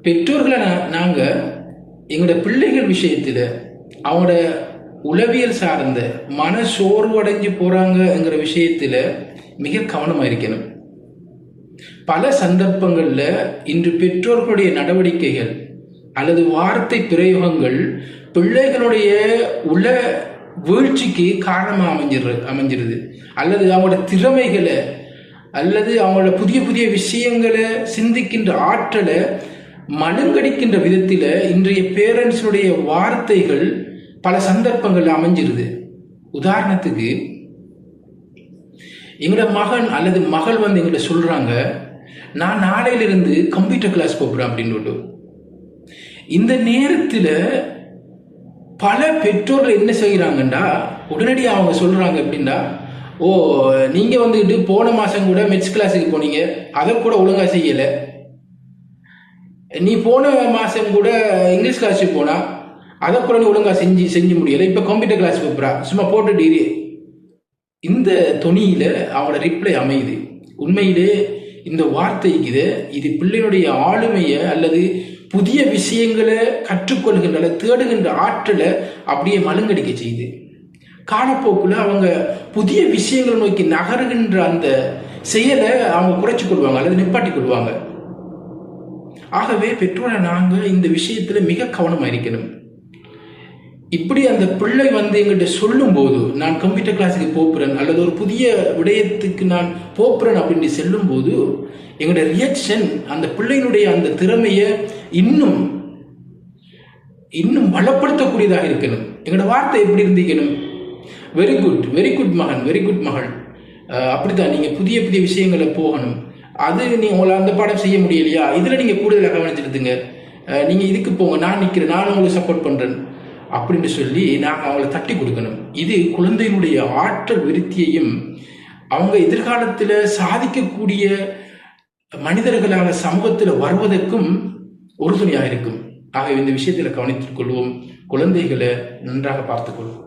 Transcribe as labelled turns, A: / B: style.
A: பெற்றோர்களை நாங்கள் எங்களோட பிள்ளைகள் விஷயத்தில் அவங்களோட உளவியல் சார்ந்த மன சோர்வடைஞ்சு போகிறாங்கங்கிற விஷயத்தில் மிக கவனமாக இருக்கணும். பல சந்தர்ப்பங்களில் இன்று பெற்றோர்களுடைய நடவடிக்கைகள் அல்லது வார்த்தை பிரயோகங்கள் பிள்ளைகளுடைய உள வீழ்ச்சிக்கு காரணமாக அமைஞ்சிருது. அல்லது அவங்களோட திறமைகளை அல்லது அவங்களோட புதிய புதிய விஷயங்களை சிந்திக்கின்ற ஆற்றலை மழுங்கடிக்கின்ற விதத்தில் இன்றைய பேரண்ட்ஸுடைய வார்த்தைகள் பல சந்தர்ப்பங்கள் அமைஞ்சிருது. உதாரணத்துக்கு, எங்களோட மகன் அல்லது மகள் வந்து எங்கிட்ட சொல்றாங்க, நான் நாளையிலிருந்து கம்ப்யூட்டர் கிளாஸ் போகிறேன் அப்படின்னு. இந்த நேரத்தில் பல பெற்றோர்கள் என்ன செய்கிறாங்கன்னா, உடனடியாக அவங்க சொல்றாங்க அப்படின்னா, ஓ நீங்க வந்துட்டு போன மாசம் கூட மெட்ஸ் கிளாஸுக்கு போனீங்க, அதை கூட ஒழுங்கா செய்யலை. நீ போன மாசம் கூட இங்கிலீஷ் கிளாஸுக்கு போனா அதை கூட நீ ஒழுங்கா செஞ்சு முடியலை, இப்ப கம்ப்யூட்டர் கிளாஸ் போறா, சும்மா போட்டு. இந்த தொனியில அவங்களோட ரிப்ளை அமையுது. உண்மையிலே இந்த வார்த்தைக்கு இது பிள்ளைகளுடைய ஆளுமையை அல்லது புதிய விஷயங்களை கற்றுக்கொள்கின்ற தேடுகின்ற ஆற்றலை அப்படியே மழுங்கடிக்க செய்யுது. காலப்போக்குல அவங்க புதிய விஷயங்களை நோக்கி நகருகின்ற அந்த செயலை அவங்க குறைச்சி கொள்வாங்க அல்லது நிப்பாட்டி கொள்வாங்க. ஆகவே பெற்றோரை நாங்கள் இந்த விஷயத்துல மிக கவனமா இருக்கணும். இப்படி அந்த பிள்ளை வந்து எங்கிட்ட சொல்லும் போது, நான் கம்ப்யூட்டர் கிளாஸுக்கு போப்புறேன் அல்லது ஒரு புதிய விடயத்துக்கு நான் போப்புறேன் அப்படின்னு செல்லும் போது, எங்களோட ரியாக்ஷன் அந்த பிள்ளையினுடைய அந்த திறமையை இன்னும் இன்னும் பலப்படுத்தக்கூடியதாக இருக்கணும். எங்களோட வார்த்தை எப்படி இருந்திக்கணும்? வெரி குட் மகன், வெரி குட் மகள், அப்படித்தான் நீங்க புதிய புதிய விஷயங்களை போகணும். அது நீங்க உங்களை அந்த பாடம் செய்ய முடியலையா, இதுல நீங்க கூடுதலாக கவனிச்சிருந்துங்க, நீங்க இதுக்கு போங்க, நான் நிற்கிறேன், நான் உங்களுக்கு சப்போர்ட் பண்றேன் அப்படின்னு சொல்லி நாங்கள் அவங்களை தட்டி கொடுக்கணும். இது குழந்தையினுடைய ஆற்றல் விருத்தியையும் அவங்க எதிர்காலத்தில் சாதிக்கக்கூடிய மனிதர்களாக சமூகத்தில் வருவதற்கும் உறுதுணையாக இருக்கும். ஆகவே இந்த விஷயத்தில் கவனித்துக் கொள்வோம். குழந்தைகளை நன்றாக பார்த்துக் கொள்வோம்.